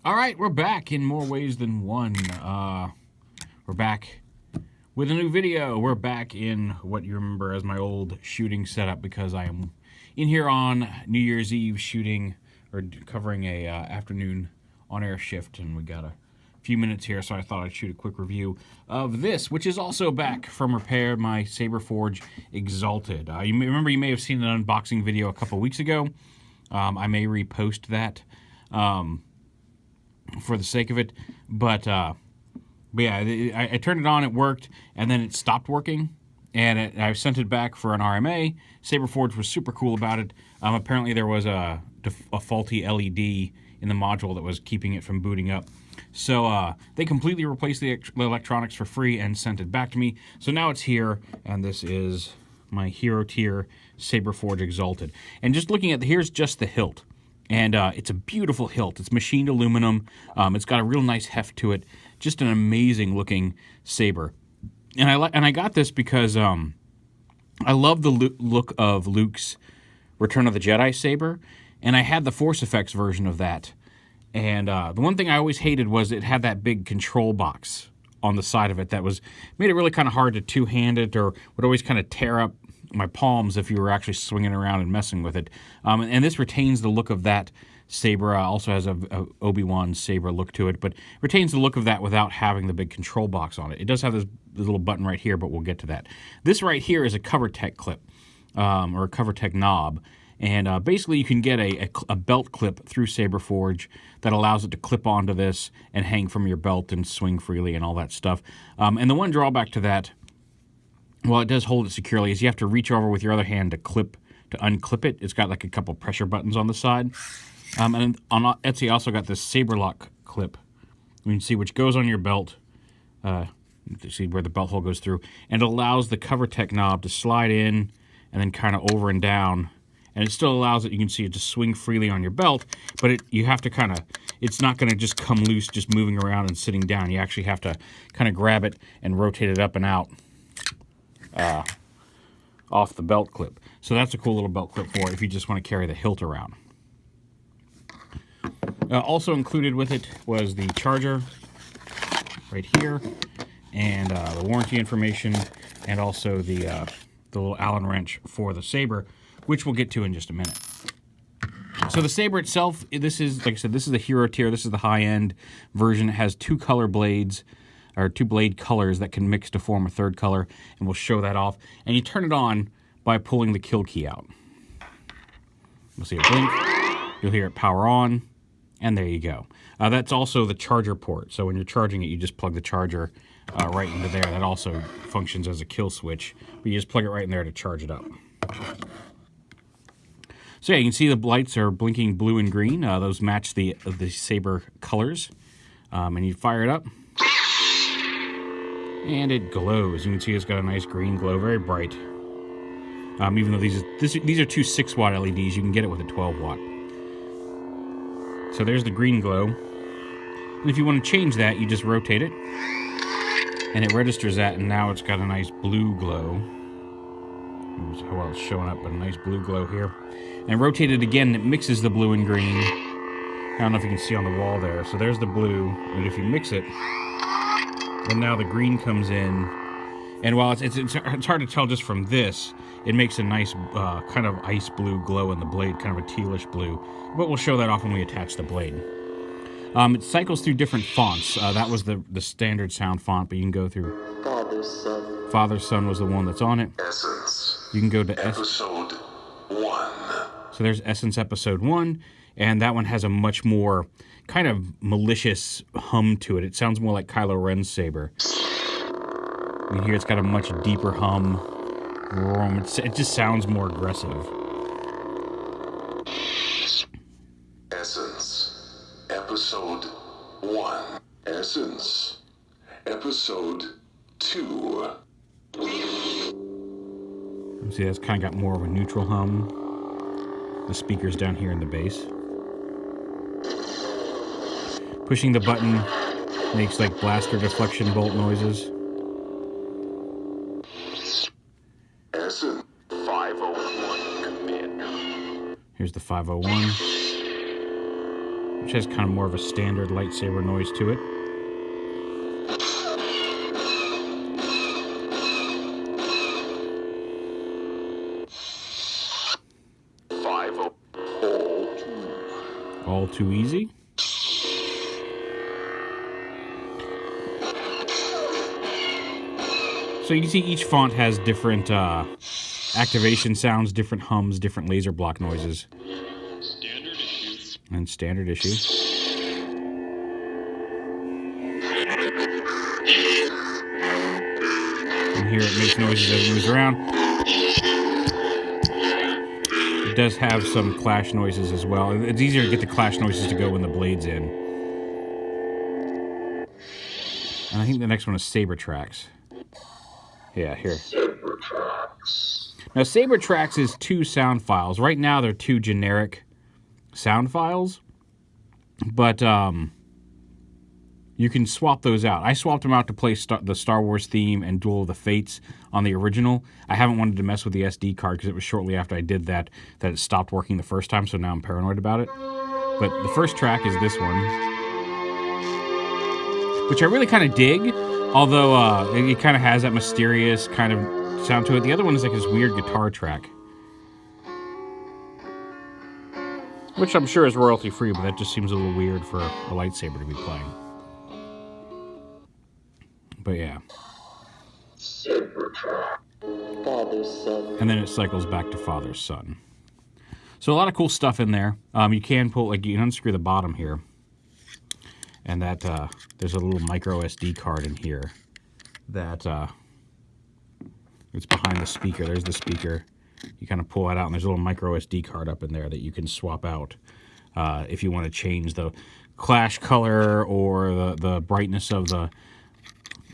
All right, we're back in more ways than one. We're back with a new video. We're back in what you remember as my old shooting setup because I am in here on New Year's Eve shooting or covering a afternoon on-air shift, and we got a few minutes here, so I thought I'd shoot a quick review of this, which is also back from repair, my SaberForge EXHALTED. You may have seen an unboxing video a couple weeks ago. I may repost that for the sake of it, but yeah, I turned it on, it worked, and then it stopped working, and I sent it back for an RMA. SaberForge was super cool about it. Apparently there was a faulty LED in the module that was keeping it from booting up. So they completely replaced the electronics for free and sent it back to me. So now it's here, and this is my Hero Tier SaberForge EXHALTED. And just looking at here's just the hilt. And it's a beautiful hilt. It's machined aluminum. It's got a real nice heft to it. Just an amazing looking saber. And I got this because I love the look of Luke's Return of the Jedi saber, and I had the Force Effects version of that. And the one thing I always hated was it had that big control box on the side of it that made it really kind of hard to two-hand it, or would always kind of tear up my palms if you were actually swinging around and messing with it. And this retains the look of that saber. Also has a Obi-Wan saber look to it, but retains the look of that without having the big control box on it. It does have this little button right here, but we'll get to that. This right here is a CoverTech clip, or a CoverTech knob. And basically you can get a belt clip through SaberForge that allows it to clip onto this and hang from your belt and swing freely and all that stuff. And the one drawback to that, well, it does hold it securely, is you have to reach over with your other hand to unclip it. It's got like a couple pressure buttons on the side. And on Etsy, I also got this Saber Lock clip. You can see which goes on your belt. You see where the belt hole goes through. And it allows the CoverTech knob to slide in and then kind of over and down. And it still allows it, you can see it to swing freely on your belt, but you have to it's not going to just come loose just moving around and sitting down. You actually have to kind of grab it and rotate it up and out off the belt clip. So that's a cool little belt clip for it if you just want to carry the hilt around. Also included with it was the charger right here, and the warranty information, and also the little Allen wrench for the saber, which we'll get to in just a minute. So the saber itself, this is, like I said, this is the Hero Tier. This is the high-end version. It has two color blades, or two blade colors that can mix to form a third color, and we'll show that off. And you turn it on by pulling the kill key out. You'll see it blink. You'll hear it power on, and there you go. That's also the charger port. So when you're charging it, you just plug the charger right into there. That also functions as a kill switch, but you just plug it right in there to charge it up. So yeah, you can see the lights are blinking blue and green. Those match the saber colors. And you fire it up, and it glows. You can see it's got a nice green glow, very bright. Even though these are two 6-watt LEDs, you can get it with a 12-watt. So there's the green glow. And if you want to change that, you just rotate it, and it registers that, and now it's got a nice blue glow. Well, it's showing up, but a nice blue glow here. And rotate it again, it mixes the blue and green. I don't know if you can see on the wall there. So there's the blue, and if you mix it, then now the green comes in. And while it's hard to tell just from this, it makes a nice kind of ice blue glow in the blade, kind of a tealish blue. But we'll show that off when we attach the blade. It cycles through different fonts. That was the standard sound font, but you can go through Father, Son was the one that's on it. Essence. You can go to Episode 1. So there's Essence Episode 1, and that one has a much more kind of malicious hum to it. It sounds more like Kylo Ren's saber. You hear it's got a much deeper hum. It just sounds more aggressive. Essence. Episode 1. Essence. Episode 2. See, that's kind of got more of a neutral hum. The speaker's down here in the bass. Pushing the button makes like blaster deflection bolt noises. Essence 501 command. Here's the 501. which has kind of more of a standard lightsaber noise to it. All too easy. So you can see each font has different activation sounds, different hums, different laser block noises. Standard issue. And standard issue. And here it makes noises as it moves around. It does have some clash noises as well. It's easier to get the clash noises to go when the blade's in. And I think the next one is Saber Tracks. Yeah, here. Saber Tracks. Now, Saber Tracks is 2 sound files. Right now, they're 2 generic sound files. But you can swap those out. I swapped them out to play the Star Wars theme and Duel of the Fates on the original. I haven't wanted to mess with the SD card because it was shortly after I did that it stopped working the first time, so now I'm paranoid about it. But the first track is this one, which I really kind of dig, although it kind of has that mysterious kind of sound to it. The other one is like this weird guitar track, which I'm sure is royalty-free, but that just seems a little weird for a lightsaber to be playing. But yeah. Saber Track. Father's son. And then it cycles back to Father's Son. So a lot of cool stuff in there. You can pull, like, you can unscrew the bottom here. And that, there's a little micro SD card in here that, it's behind the speaker. There's the speaker. You kind of pull that out, and there's a little micro SD card up in there that you can swap out if you want to change the clash color or the brightness of the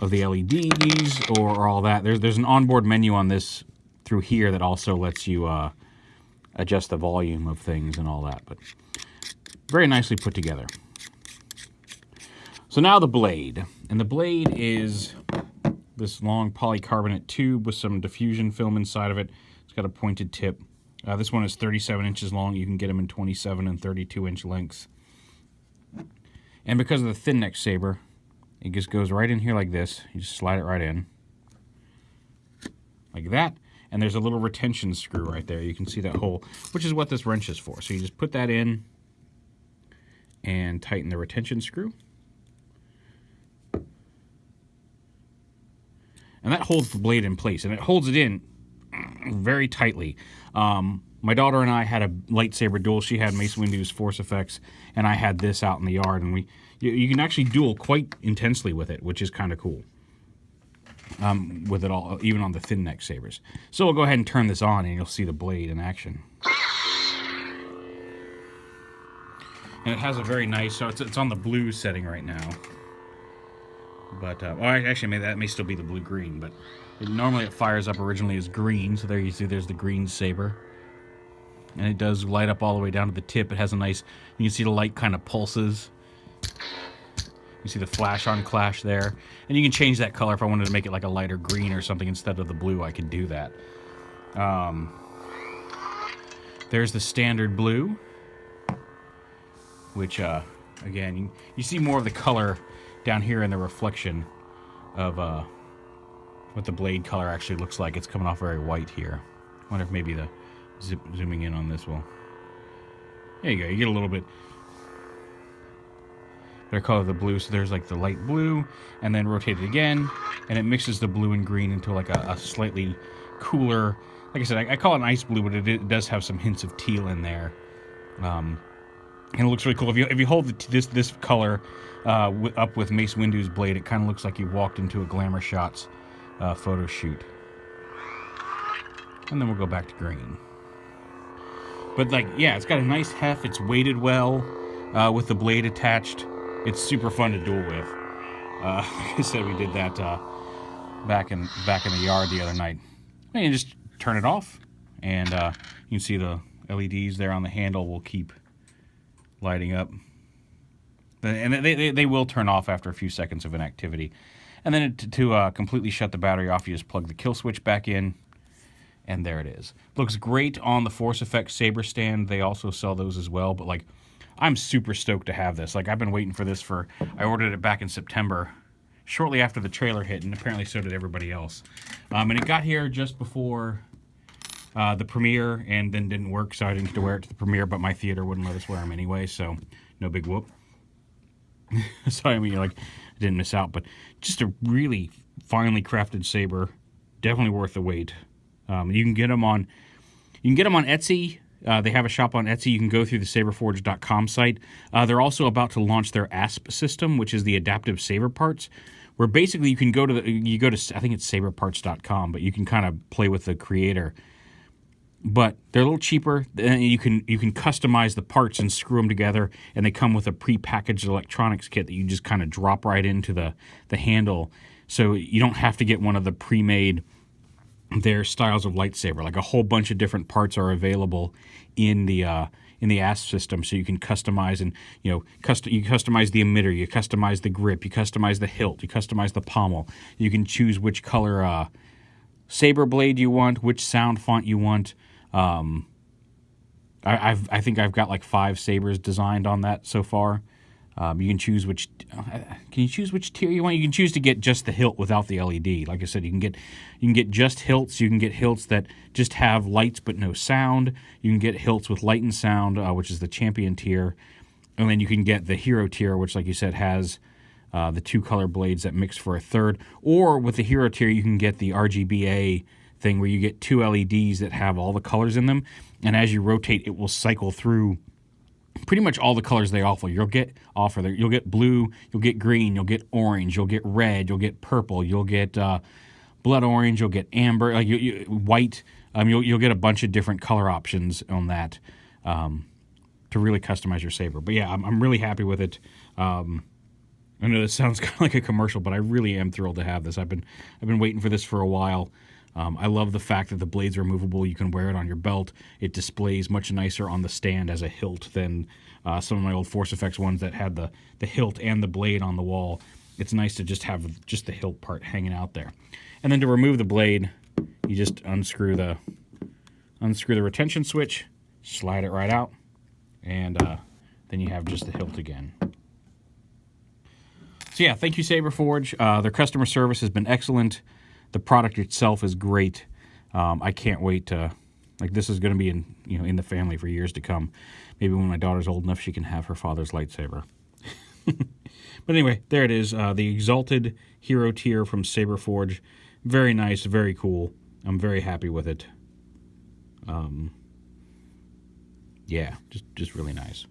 LEDs or all that. There's an onboard menu on this through here that also lets you adjust the volume of things and all that. But very nicely put together. So now the blade. And the blade is this long polycarbonate tube with some diffusion film inside of it. It's got a pointed tip. This one is 37 inches long. You can get them in 27 and 32-inch lengths. And because of the thin neck saber, it just goes right in here like this. You just slide it right in. Like that. And there's a little retention screw right there. You can see that hole, which is what this wrench is for. So you just put that in and tighten the retention screw. And that holds the blade in place. And it holds it in very tightly. My daughter and I had a lightsaber duel. She had Mace Windu's Force Effects, and I had this out in the yard. And you can actually duel quite intensely with it, which is kind of cool. With it all, even on the thin neck sabers. So we'll go ahead and turn this on, and you'll see the blade in action. And it has a very nice, so it's on the blue setting right now. But, well, actually, that may still be the blue-green, but normally it fires up originally as green, so there you see there's the green saber. And it does light up all the way down to the tip. It has a nice, you can see the light kind of pulses. You see the flash on clash there. And you can change that color if I wanted to make it like a lighter green or something instead of the blue, I could do that. There's the standard blue, which, again, you see more of the color down here in the reflection of what the blade color actually looks like. It's coming off very white here. I wonder if maybe the zooming in on this will... There you go. You get a little bit... They're called the blue, so there's like the light blue, and then rotate it again, and it mixes the blue and green into like a slightly cooler... Like I said, I call it an ice blue, but it does have some hints of teal in there. And it looks really cool. If you hold this color up with Mace Windu's blade, it kind of looks like you walked into a Glamour Shots photo shoot. And then we'll go back to green. But like, yeah, it's got a nice heft. It's weighted well with the blade attached. It's super fun to duel with. Like I said, we did that back in the yard the other night. And you just turn it off, and you can see the LEDs there on the handle will keep lighting up. And they will turn off after a few seconds of inactivity. And then to completely shut the battery off, you just plug the kill switch back in, and there it is. Looks great on the Force Effects saber stand. They also sell those as well, but like I'm super stoked to have this. Like, I've been waiting for this I ordered it back in September, shortly after the trailer hit, and apparently so did everybody else. And it got here just before the premiere, and then didn't work, so I didn't get to wear it to the premiere, but my theater wouldn't let us wear them anyway, so no big whoop. So, I mean, like, I didn't miss out, but just a really finely crafted saber. Definitely worth the wait. You can get them on Etsy. They have a shop on Etsy. You can go through the SaberForge.com site. They're also about to launch their ASP system, which is the adaptive saber parts, where basically you can go to I think it's saberparts.com, but you can kind of play with the creator. But they're a little cheaper. And you can customize the parts and screw them together, and they come with a pre-packaged electronics kit that you just kind of drop right into the handle. So you don't have to get one of the pre-made their styles of lightsaber. Like, a whole bunch of different parts are available in the ASP system, so you can customize, and you customize the emitter, you customize the grip, you customize the hilt, you customize the pommel. You can choose which color saber blade you want, which sound font you want. I think I've got like 5 sabers designed on that so far. You can choose which. Can you choose which tier you want? You can choose to get just the hilt without the LED. Like I said, you can get just hilts. You can get hilts that just have lights but no sound. You can get hilts with light and sound, which is the champion tier, and then you can get the hero tier, which, like you said, has the 2 color blades that mix for a third. Or with the hero tier, you can get the RGBA thing, where you get 2 LEDs that have all the colors in them, and as you rotate, it will cycle through pretty much all the colors they offer. You'll get blue, you'll get green, you'll get orange, you'll get red, you'll get purple, you'll get blood orange, you'll get amber, like white. You'll get a bunch of different color options on that to really customize your saber. But yeah, I'm really happy with it. I know this sounds kind of like a commercial, but I really am thrilled to have this. I've been waiting for this for a while. I love the fact that the blades are movable. You can wear it on your belt. It displays much nicer on the stand as a hilt than some of my old Force Effects ones that had the hilt and the blade on the wall. It's nice to just have just the hilt part hanging out there. And then to remove the blade, you just unscrew the retention switch, slide it right out, and then you have just the hilt again. So yeah, thank you, SaberForge. Their customer service has been excellent. The product itself is great. I can't wait to, like, this is going to be in the family for years to come. Maybe when my daughter's old enough, she can have her father's lightsaber. But anyway, there it is. The Exalted Hero Tier from SaberForge. Very nice, very cool. I'm very happy with it. Yeah, just really nice.